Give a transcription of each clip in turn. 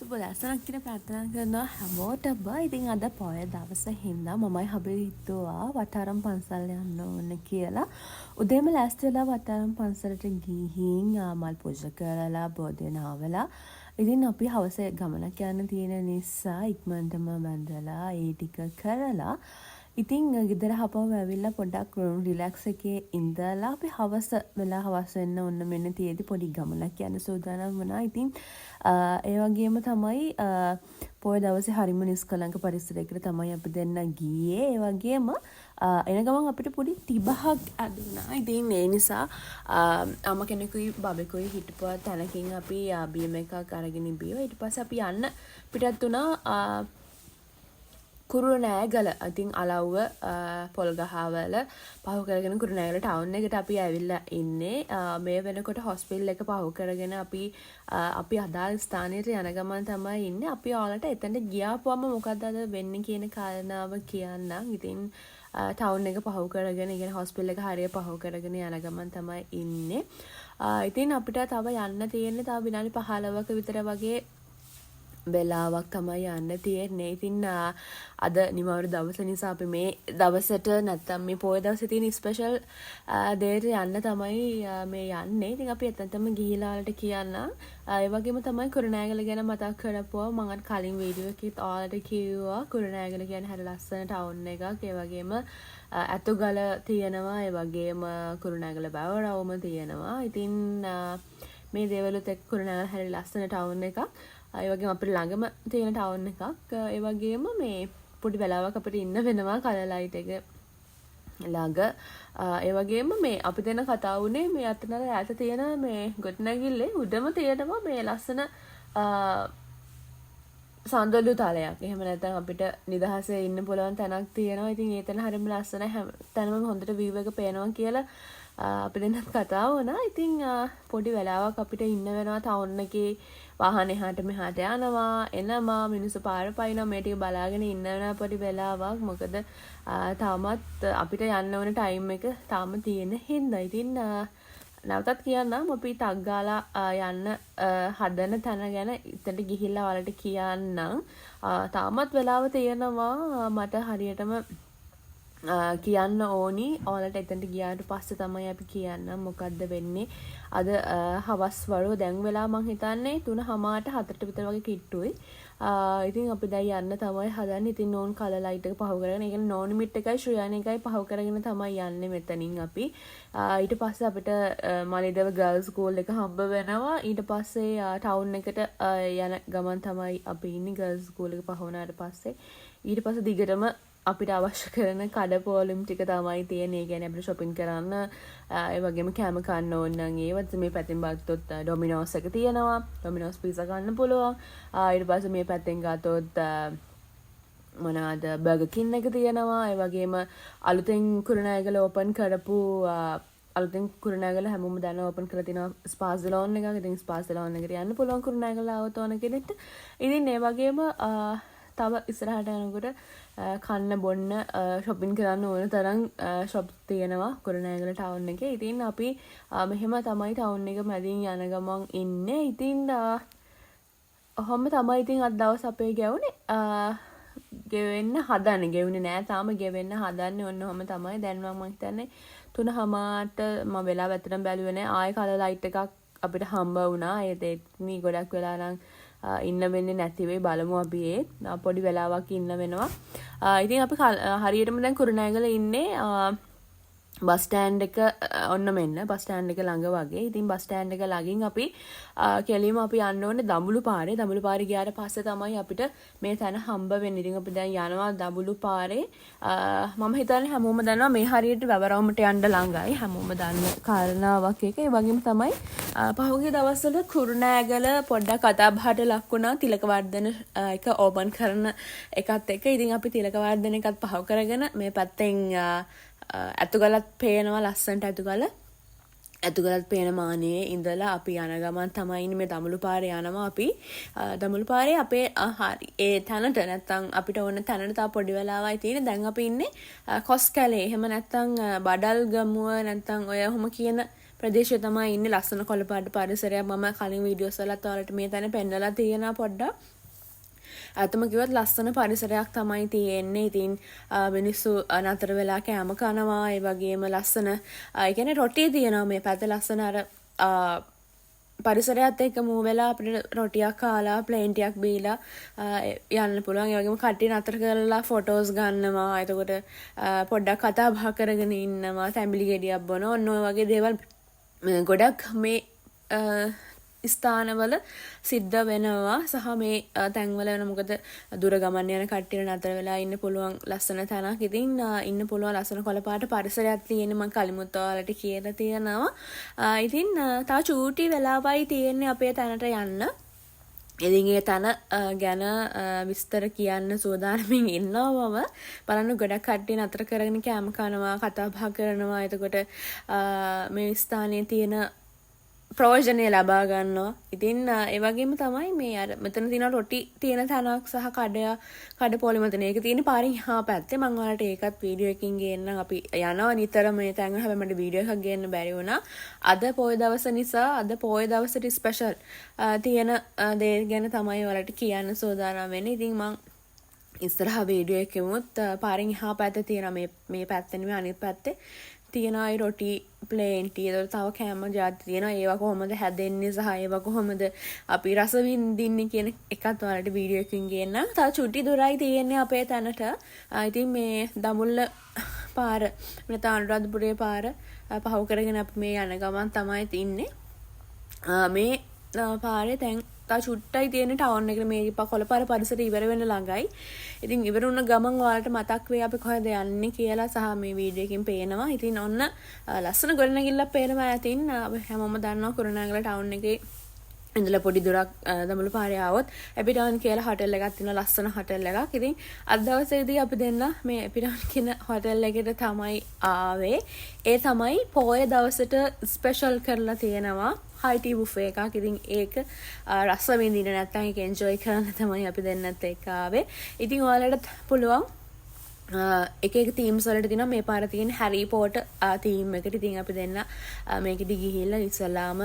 සුබදසනක් කියන ප්‍රාර්ථනා කරනවා හැමෝටම. ඉතින් අද පොය දවස හින්දා මමයි හබේ හිතුවා වටාරම් පන්සල් යන්න ඕන කියලා. උදේම ලෑස්ති වෙලා වටාරම් පන්සලට ගිහින් මල් පූජා කරලා බෝධිය නාවලා ඉතින් අපි හවස ගමනක් යන්න තියෙන නිසා ඉක්මනටම වැඳලා ඒ ටික කරලා ඉතින් ගෙදර හපව ඇවිල්ලා පොඩ්ඩක් රිලැක්ස් එකේ ඉඳලා අපි හවස වෙලා හවස වෙන්න ඔන්න මෙන්න තියේදී පොඩි ගමනක් යන්න සූදානම් වුණා. ඉතින් ඒ වගේම තමයි පොය දවසේ හරිම නිස්කලංක පරිසරයකට තමයි අපි දෙන්න ගියේ. ඒ වගේම එන ගමන් අපිට පොඩි තිබහක් ඇදුණා. ඉතින් ඒ නිසා අම්ම කෙනෙකුයි බබෙකුයි හිටපුවා තැනකින් අපි බීම එකක් අරගෙන බියෝ. ඊට පස්සේ අපි යන්න පිටත් වුණා කුරුණෑගල. ඉතින් අලව්ව පොල්ගහවල පහු කරගෙන කුරුණෑගල ටවුන් එකට අපි ඇවිල්ලා ඉන්නේ. මේ වෙනකොට හොස්පිටල් එක පහු කරගෙන අපි අදාළ ස්ථානයට යන ගමන් තමයි ඉන්නේ. අපි ඔයාලට එතනට ගියාපුවම මොකක්ද අද වෙන්නේ කියන කාරණාව කියන්නම්. ඉතින් ටවුන් එක පහු කරගෙන ඉගෙන හොස්පිටල් එක හරිය පහු කරගෙන යන ගමන් තමයි ඉන්නේ. ඉතින් අපිට තව යන්න තියෙන්නේ තව විනාඩි 15ක විතර වගේ වෙලාවක් තමයි යන්න තියෙන්නේ. ඉතින් අද නිමවුරු දවස නිසා අපි මේ දවසට නැත්තම් මේ පොය දවසේ තියෙන ස්පෙෂල් දේට යන්න තමයි මේ යන්නේ. ඉතින් අපි එතනටම ගිහිලා වලට කියන්න. ඒ වගේම තමයි කුරුණෑගල ගැන මතක් කරපුවා. මම අර කලින් වීඩියෝ එකෙත් ඔයාලට කිව්වා කුරුණෑගල කියන්නේ හරිය ලස්සන ටවුන් එකක්. ඒ වගේම ඇතුගල තියෙනවා. ඒ වගේම කුරුණෑගල බවරවුම තියෙනවා. ඉතින් මේ දේවලුත් එක්ක කුරුණෑගල හරිය ලස්සන ටවුන් එකක්. ඒ වගේම අපිට ළඟම තියෙන ටවුන් එකක්. ඒ වගේම මේ පොඩි වෙලාවක් අපිට ඉන්න වෙනවා කලර් ලයිට් එක ළඟ. ඒ වගේම මේ අපි දෙන කතා වුණේ මේ අතන ඈත තියෙන මේ ගොඩනැගිල්ලේ උඩම තියෙනවා මේ ලස්සන සඳලු තලයක්. එහෙම නැත්නම් අපිට නිදහසේ ඉන්න පුළුවන් තැනක් තියෙනවා. ඉතින් ඒ තැන හරියම ලස්සනයි. හැම තැනම හොඳට view එක පේනවා කියලා අපි දෙන්නත් කතා වුණා. ඉතින් පොඩි වෙලාවක් අපිට ඉන්න වෙනවා ටවුන් එකේ. වාහන එහාට මෙහාට යනවා එනවා මිනිස්සු පාර පයින්නවා මේ ටික බලාගෙන ඉන්න වෙන පොඩි වෙලාවක්. මොකද තාමත් අපිට යන්න ඕන ටයිම් එක තාම තියෙන හින්දා. ඉතින් නැවතත් කියන්නම් අපි ටග් ගාලා යන්න හදන තැන ගැන ඉතින්ට ගිහිල්ලා වලට කියන්නම්. තාමත් වෙලාව තියෙනවා මට හරියටම කියන්න ඕනි. ඔයාලට එතනට ගියාට පස්සේ තමයි අපි කියන්නම් මොකද්ද වෙන්නේ. අද හවස් වරුව දැන් වෙලා මං හිතන්නේ 3:00ට 4ට විතර වගේ කිට්ටුයි. ඉතින් අපි දැන් යන්න තමයි හදන්නේ. ඉතින් නෝන් කලර් ලයිට් එක පහු කරගෙන, ඒ කියන්නේ නෝන් මිට් එකයි ශ්‍රියානි එකයි පහු කරගෙන තමයි යන්නේ මෙතනින් අපි. ඊට පස්සේ අපිට මලිදව ගර්ල්ස් ස්කූල් එක හම්බ වෙනවා. ඊට පස්සේ ටවුන් එකට යන ගමන් තමයි අපි ඉන්නේ ගර්ල්ස් ස්කූල් එක පහ වුණාට පස්සේ. ඊට පස්සේ දිගටම අපිට අවශ්‍ය කරන කඩපෝලිම් ටික තමයි තියෙන්නේ. ඒ කියන්නේ අපිට shopping කරන්න, ඒ වගේම කෑම කන්න ඕන නම් ඒවත් මේ පැත්තෙන් බලතොත් ඩොමිනෝස් එක තියෙනවා. ඩොමිනෝස් පීසා ගන්න පුළුවන්. ඊට පස්සේ මේ පැත්තෙන් ගත්තොත් මොනවාද බර්ගර් කින් එක තියෙනවා. ඒ වගේම අලුතෙන් කුරුණෑගල ඕපන් කරපු අලුතෙන් කුරුණෑගල හැමෝම දන්න ඕපන් කරලා තියෙනවා ස්පා සැලෝන් එකක්. ඉතින් ස්පා සැලෝන් එකට යන්න පුළුවන් කුරුණෑගල ආවොත් ඕන කෙනෙක්ට. ඉතින් ඒ වගේම තව ඉස්සරහට යනකොට කන්න බොන්න shopping කරන්න ඕන තරම් shop තියෙනවා කුරුණෑගල ටවුන් එකේ. ඉතින් අපි මෙහෙම තමයි ටවුන් එක මැදින් යන ගමන් ඉන්නේ. ඉතින් ඔහොම තමයි ඉතින් අද දවස් අපේ ගෙවුනේ. ගෙවෙන්න හදන්නේ. ගෙවුනේ නෑ තාම ගෙවෙන්න හදන්නේ. ඔන්න ඔහොම තමයි. දැන් මම හිතන්නේ 3:00ට මම වෙලාව ඇත්තටම බැලුවේ නෑ. ආයෙ කලර් ලයිට් එකක් අපිට හම්බ වුණා. ඒත් මේ ගොඩක් වෙලා නම් ඉන්න වෙන්නේ නැති වෙයි. බලමු අපි ඒ පොඩි වෙලාවක් ඉන්න වෙනවා. ඉතින් අපි හරියටම දැන් කුරුණෑගල ඉන්නේ බස් ස්ටෑන්ඩ් එක ඔන්න මෙන්න බස් ස්ටෑන්ඩ් එක ළඟ වගේ. ඉතින් බස් ස්ටෑන්ඩ් එක ළඟින් අපි කෙලින්ම අපි යන්න ඕනේ දඹුලු පාරේ. දඹුලු පාරේ ගියාට පස්සේ තමයි අපිට මේ තැන හම්බ වෙන්නේ. ඉතින් අපි දැන් යනවා දඹුලු පාරේ. මම හිතන්නේ හැමෝම දන්නවා මේ හරියට වැවරවුමට යන්න ළඟයි. හැමෝම දන්න කාරණාවක් එක. ඒ වගේම තමයි පහුගිය දවස්වල කුරුණෑගල පොඩ්ඩක් කතාබහට ලක් වුණා තිලකවර්ධන එක ඕපන් කරන එකත් එක්ක. ඉතින් අපි තිලකවර්ධන එකත් පහු කරගෙන මේ පැත්තෙන් ඇතුගලත් පේනවා ලස්සනට. ඇතුගලත් පේන මානේ ඉඳලා අපි යන ගමන් තමයි ඉන්නේ මේ දඹුලු පාරේ යනවා අපි. දඹුලු පාරේ අපේ හරි ඒ තැනට නැත්තම් අපිට ඕන තැනට තා පොඩි වෙලාවයි තියෙන්නේ. දැන් අපි ඉන්නේ කොස් කැලේ. එහෙම නැත්තම් බඩල් ගමුව නැත්තම් ඔය ඔහොම කියන ප්‍රදේශය තමයි ඉන්නේ. ලස්සන කොළපාට පරිසරයක්. මම කලින් වීඩියෝස් වලත් ඔයාලට මේ තැන පෙන්නලා තියෙනවා පොඩ්ඩක්. අතම කිව්වත් ලස්සන පරිසරයක් තමයි තියෙන්නේ. ඉතින් මිනිස්සු නතර වෙලා කෑම කනවා. ඒ වගේම ලස්සන ඒ කියන්නේ රොටි තියෙනවා මේ පැත්තේ ලස්සන අර පරිසරයත් එක්ක මූ වෙලා අපිට රොටියක් කාලා ප්ලේන් ටිකක් බීලා යන්න පුළුවන්. ඒ වගේම කට්ටිය නතර කරලා ෆොටෝස් ගන්නවා. එතකොට පොඩ්ඩක් කතා බහ කරගෙන ඉන්නවා. තැඹිලි ගෙඩියක් බොනවා. ඔන්න ඔය වගේ දේවල් ගොඩක් මේ ස්ථානවල සිද්ධ වෙනවා. සහ මේ තැන්වල වෙන මොකද දුර ගමන් යන කට්ටියට නතර වෙලා ඉන්න පුළුවන් ලස්සන තැනක්. ඉතින් ඉන්න පුළුවන් ලස්සන කොළපාට පරිසරයක් තියෙන මම කලිමුත් ඔයාලට කියලා තියෙනවා. ඉතින් තා චූටි වෙලාවයි තියෙන්නේ අපේ තැනට යන්න. ඉතින් ඒ තන ගැන විස්තර කියන්න සූදානමින් ඉන්නවා මම. බලන්න ගොඩක් කට්ටිය නතර කරගෙන කෑම කනවා, කතා බහ කරනවා. එතකොට මේ ස්ථානයේ තියෙන ප්‍රයෝජනය ලබා ගන්නවා. ඉතින් ඒ වගේම තමයි මේ අර මෙතන තියෙන රොටි තියෙන තැනක් සහ කඩ පොළි මෙතන ඒක තියෙන පාරින් හා පැත්තේ මම ඔයාලට ඒකත් වීඩියෝ එකකින් ගේන්නම්. අපි යනවා නිතර මේ තැන් වල. හැබැයි මට වීඩියෝ එකක් ගේන්න බැරි වුණා. අද පොය දවස නිසා අද පොය දවසට ස්පෙෂල් තියෙන දේ ගැන තමයි ඔයාලට කියන්න සූදානම් වෙන්නේ. ඉතින් මම ඉස්සරහා වීඩියෝ එකෙමුත් පාරින් හා පැත්තේ තියෙන මේ පැත්තේ නෙමෙයි අනිත් පැත්තේ තියෙන අය රොටි ප්ලේන් ටී ඒතර තව කෑම જાති තියෙනවා. ඒවා කොහොමද හැදෙන්නේ සහ ඒවා කොහොමද අපි රස විඳින්නේ කියන එකත් ඔයාලට වීඩියෝ එකකින් ගේන්නම්. තව චුටි දුරයි තියෙන්නේ අපේ තැනට. ඉතින් මේ දඹුල්ල පාර නැත්නම් අනුරාධපුරයේ පාර පහු කරගෙන අපි මේ යන ගමන් තමයි ඉන්නේ. මේ පාරේ දැන් තා චුට්ටයි තියෙන ටවුන් එකට මේ කොළපාර පරිසරය ඉවර වෙන්න ළඟයි. ඉතින් ඉවර වුණ ගමන් ඔයාලට මතක් වෙයි අපි කොහෙද යන්නේ කියලා සහ මේ වීඩියෝ එකකින් පේනවා. ඉතින් ඔන්න ලස්සන ගොඩනැගිල්ලක් පේනවා ඇතින්. හැමෝම දන්නවා කුරුණෑගල ටවුන් එකේ ඉඳලා පොඩි දුරක් දඹුල්ල පාරේ ආවොත් එපිටවුන් කියලා හොටෙල් එකක් තියෙනවා. ලස්සන හොටෙල් එකක්. ඉතින් අද දවසේදී අපි දෙන්න මේ එපිටවුන් කියන හොටෙල් එකට තමයි ආවේ. ඒ තමයි පොය දවසට ස්පෙෂල් කරලා තියෙනවා high tea buffet එකක්. ඉතින් ඒක රස විඳින්න නැත්නම් ඒක එන්ජොයි කරන්න තමයි අපි දෙන්නත් එක්ක ආවේ. ඉතින් ඔයාලට පුළුවන් එක තීම්ස් වලට තියෙනවා. මේ පාර තියෙන හැරි පොටර් තීම් එකට. ඉතින් අපි දෙන්න මේකෙදි ගිහිල්ලා ඉස්සලාම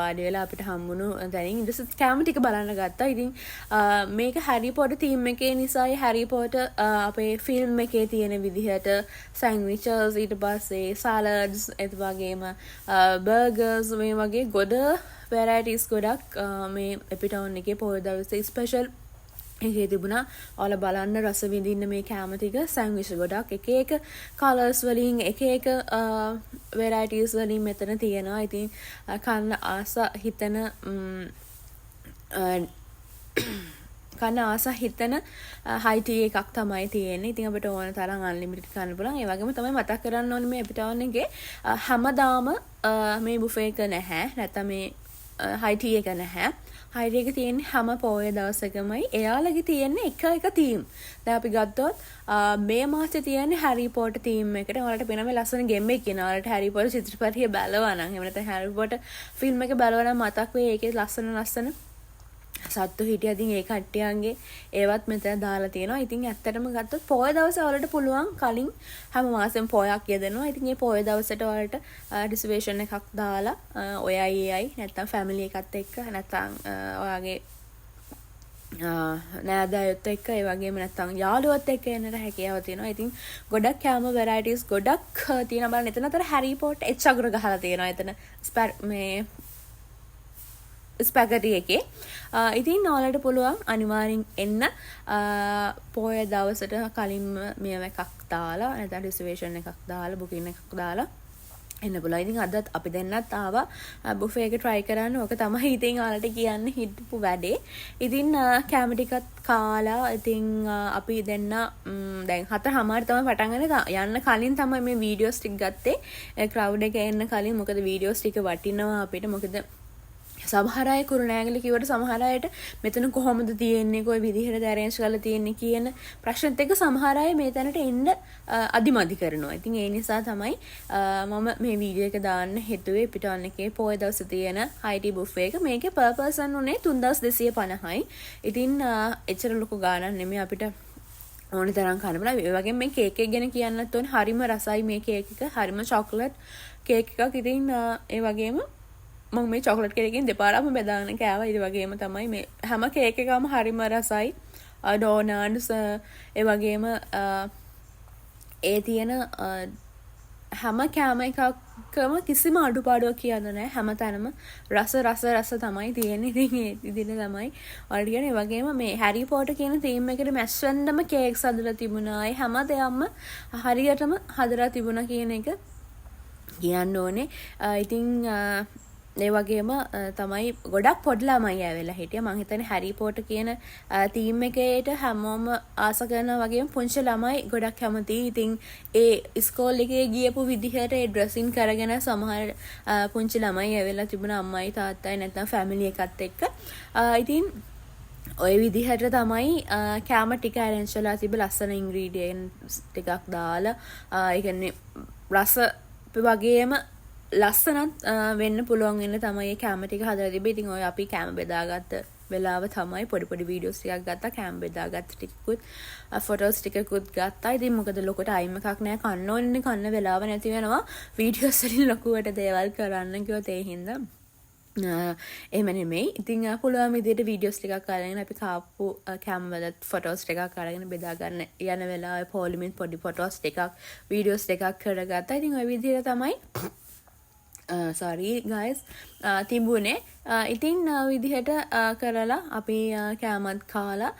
වාඩි වෙලා අපිට හම්බුණු දැනින් ඉඳලා කැම ටික බලන්න ගත්තා. ඉතින් මේක හැරි පොටර් තීම් එකේ නිසා හැරි පොටර් අපේ ෆිල්ම් එකේ තියෙන විදිහට සෑන්ඩ්විචස් ඊට පස්සේ සලාඩ්ස් ඒත් වගේම බර්ගර්ස් මේ වගේ ගොඩ වැරයිටිස් ගොඩක් මේ එපිටවුන් එකේ පොය දවසේ ස්පෙෂල් එකේ තිබුණා. ඔයාලා බලන්න රස විඳින්න මේ කැම ටික සෑන්ඩ්විච් ගොඩක් එක කලර්ස් වලින් එක වෙරයිටිස් වලින් මෙතන තියෙනවා. ඉතින් කන්න ආස හිතන හයි ටී එකක් තමයි තියෙන්නේ. ඉතින් අපිට ඕන තරම් අන්ලිමිටඩ් කරන්න පුළුවන්. ඒ වගේම තමයි මතක් කරන්න ඕනේ මේ එපිටවුන් එකේ හැමදාම මේ බුෆේ එක නැහැ. නැත්නම් මේ හයි ටී එක නැහැ. හයි ටී එක තියෙන්නේ හැම පොය දවසකමයි. එයාලගේ තියෙන්නේ එක තීම්. දැන් අපි ගත්තොත් මේ මාසේ තියෙන්නේ හැරි පොටර් තීම් එකට. ඔයාලට පේන මේ ලස්සන ගෙම් එකක් කියනවා. ඔයාලට හැරි පොටර් චිත්‍රපටය බලනවා නම් එහෙම නැත්නම් හැරි පොටර් ෆිල්ම් එක බලනවා නම් මතක් වෙයි. ඒකේ ලස්සන සත්තු හිටියා. ඉතින් ඒ කට්ටියන්ගේ ඒවත් මෙතන දාලා තියෙනවා. ඉතින් ඇත්තටම ගත්තොත් පොය දවසේ ඔයාලට පුළුවන් කලින් හැම මාසෙම පොයක් යදෙනවා. ඉතින් මේ පොය දවසට ඔයාලට රිසර්වේෂන් එකක් දාලා ඔයයි නැත්තම් ෆැමිලි එකත් එක්ක නැත්තම් ඔයාගේ නෑදෑයොත් එක්ක ඒ වගේම නැත්තම් යාළුවොත් එක්ක එන්නට හැකියාව තියෙනවා. ඉතින් ගොඩක් කැම වෙරයිටිස් ගොඩක් තියෙනවා. බලන්න එතන අතර හැරි පොටර් එච් අගුර ගහලා තියෙනවා. එතන මේ ස්පැගටි එකේ. ඉතින් ඔයාලට පුළුවන් අනිවාර්යෙන් එන්න පොය දවසට කලින් මේව එකක් දාලා නැත්නම් රිසර්වේෂන් එකක් දාලා බුකින් එකක් දාලා එන්න පුළුවන්. ඉතින් අදත් අපි දෙන්නත් ආවා බුෆේ එක try කරන්න. ඕක තමයි ඉතින් ඔයාලට කියන්න හිටපු වැඩේ. ඉතින් කැම ටිකත් කාලා ඉතින් අපි දෙන්න දැන් 4:00 තමයි පටන් ගන්නේ. යන්න කලින් තමයි මේ වීඩියෝස් ටික ගත්තේ. ක්‍රවුඩ් එක එන්න කලින්. මොකද වීඩියෝස් ටික වටිනවා අපිට. මොකද සමහර අය කුරුණෑගල කිව්වට සමහර අයට මෙතන කොහොමද තියෙන්නේ කොයි විදිහටද arrange කරලා තියෙන්නේ කියන ප්‍රශ්නෙත් එක්ක සමහර අය මේ තැනට එන්න අදිමදි කරනවා. ඉතින් ඒ නිසා තමයි මම මේ වීඩියෝ එක දාන්න හිතුවේ. පිටවන්න එකේ පොය දවසේ තියෙන high tea buffet එක. මේකේ per person උනේ 3250යි. ඉතින් එච්චර ලොකු ගාණක් නෙමෙයි අපිට ඕන තරම් කන්න පුළුවන්. ඒ වගේම මේ කේක් එක ගැන කියන්නත් ඕනේ. හරිම රසයි මේ කේක් එක. හරිම චොක්ලට් කේක් එකක්. ඉතින් ඒ වගේම මම මේ චොක්ලට් කේක් එකෙන් දෙපාරක්ම බෙදාගෙන කෑවා. ඒ වගේම තමයි මේ හැම කේක් එකම හරිම රසයි. ඩෝනට්ස් ඒ වගේම ඒ තියෙන හැම කෑම එකක්ම කිසිම අඩුපාඩුවක් කියන්න නෑ. හැමතැනම රස තමයි තියෙන්නේ. ඉතින් ඒ විදිහට තමයි ඔයාලට කියන්නේ. ඒ වගේම මේ හැරි පොටර් කියන තීම් එකට මැච් වෙන්නම කේක්ස් හදලා තිබුණා. ඒ හැම දෙයක්ම හරියටම හදලා තිබුණා කියන එක කියන්න ඕනේ. ඉතින් ඒ වගේම තමයි ගොඩක් පොඩි ළමයි ඇවිල්ලා හිටියා. මං හිතන්නේ හැරි පොටර් කියන තීම් එකේට හැමෝම ආස කරනවා වගේම පුංචි ළමයි ගොඩක් කැමතියි. ඉතින් ඒ ඉස්කෝල් එකේ ගියපු විදිහට ඒ ඩ්‍රෙසින් කරගෙන සමහර පුංචි ළමයි ඇවිල්ලා තිබුණා අම්මයි තාත්තයි නැත්නම් ෆැමිලි එකත් එක්ක. ඉතින් ඔය විදිහට තමයි කැම ටික arrange වෙලා තිබ්බ ලස්සන ingredients ටිකක් දාලා ඒ කියන්නේ රස වගේම ලස්සනත් වෙන්න පුළුවන් වෙන්න තමයි කැම ටික හදලා තිබ්බේ. ඉතින් ඔය අපි කැම බෙදාගත්ත වෙලාව තමයි පොඩි වීඩියෝස් ටිකක් ගත්තා. කැම බෙදාගත්ත ටිකකුත් ෆොටෝස් ටිකකුත් ගත්තා. ඉතින් මොකද ලොකු ටයිම් එකක් නෑ. කන්න ඕනේ කන්න වෙලාව නැති වෙනවා. වීඩියෝස් වලින් ලොකුවට දේවල් කරන්න කිව්වොත් ඒ හින්දා එහෙම නෙමෙයි. ඉතින් පුළුවන් විදිහට වීඩියෝස් ටිකක් අරගෙන අපි කාපු කැම් වල ෆොටෝස් ටිකක් අරගෙන බෙදා ගන්න යන වෙලාවේ පොලිමින් පොඩි ෆොටෝස් ටිකක් වීඩියෝස් ටිකක් කරගත්තා. ඉතින් ওই විදිහට තමයි sorry guys තිබුණේ. ඉතින් විදිහට කරලා අපි කෑමත් කාලා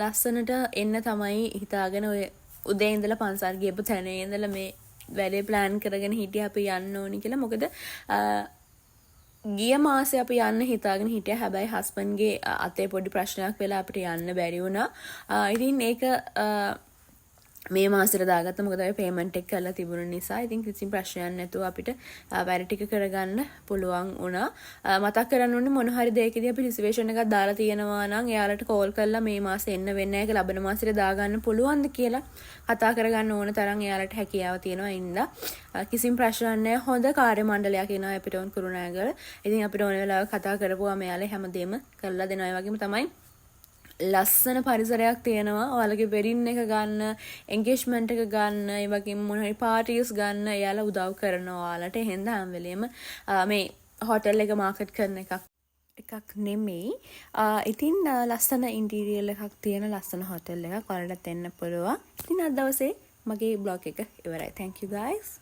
ලස්සනට එන්න තමයි හිතාගෙන ඔය උදේ ඉඳලා පන්සල් ගියපු තැන ඉඳලා මේ වැඩේ ප්ලෑන් කරගෙන හිටියා අපි යන්න ඕනි කියලා. මොකද ගිය මාසේ අපි යන්න හිතාගෙන හිටියා. හැබැයි හස්බන්ඩ්ගේ අතේ පොඩි ප්‍රශ්නයක් වෙලා අපිට යන්න බැරි වුණා. ඉතින් ඒක මේ මාසෙට දාගත්ත. මොකද අපි පේමන්ට් එක කරලා තිබුණ නිසා. ඉතින් කිසිම ප්‍රශ්නයක් නැතුව අපිට වැඩ ටික කරගන්න පුළුවන් වුණා. මතක් කරන්න ඕනේ මොන හරි දෙයකදී අපි රිසර්වේෂන් එකක් දාලා තියෙනවා නම් එයාලට කෝල් කරලා මේ මාසේ එන්න වෙන්නේ නැහැ. ඒක ලබන මාසෙට දාගන්න පුළුවන්ද කියලා කතා කරගන්න ඕන තරම් එයාලට හැකියාව තියෙනවා. ඉඳලා කිසිම ප්‍රශ්නයක් නැහැ. හොඳ කාර්ය මණ්ඩලයක් ඉනවා අපිට උන් කුරුණෑගල. ඉතින් අපිට ඕන වෙලාවක කතා කරපුවාම එයාලා හැමදේම කරලා දෙනවා. ඒ වගේම තමයි ලස්සන පරිසරයක් තියෙනවා. ඔයාලගේ වෙඩින් එක ගන්න, එන්ගේජ්මන්ට් එක ගන්න, ඒ වගේම මොන හරි පාටිස් ගන්න එයාලා උදව් කරනවා ඔයාලට. එහෙනම් හැම වෙලෙම මේ හෝටල් එක මාකට් කරන එකක් නෙමෙයි. ඉතින් ලස්සන ඉන්ටීරියර් එකක් තියෙන ලස්සන හෝටල් එකක් ඔයාලට එන්න පුළුවන්. ඉතින් අද දවසේ මගේ බ්ලොග් එක ඉවරයි. Thank you guys.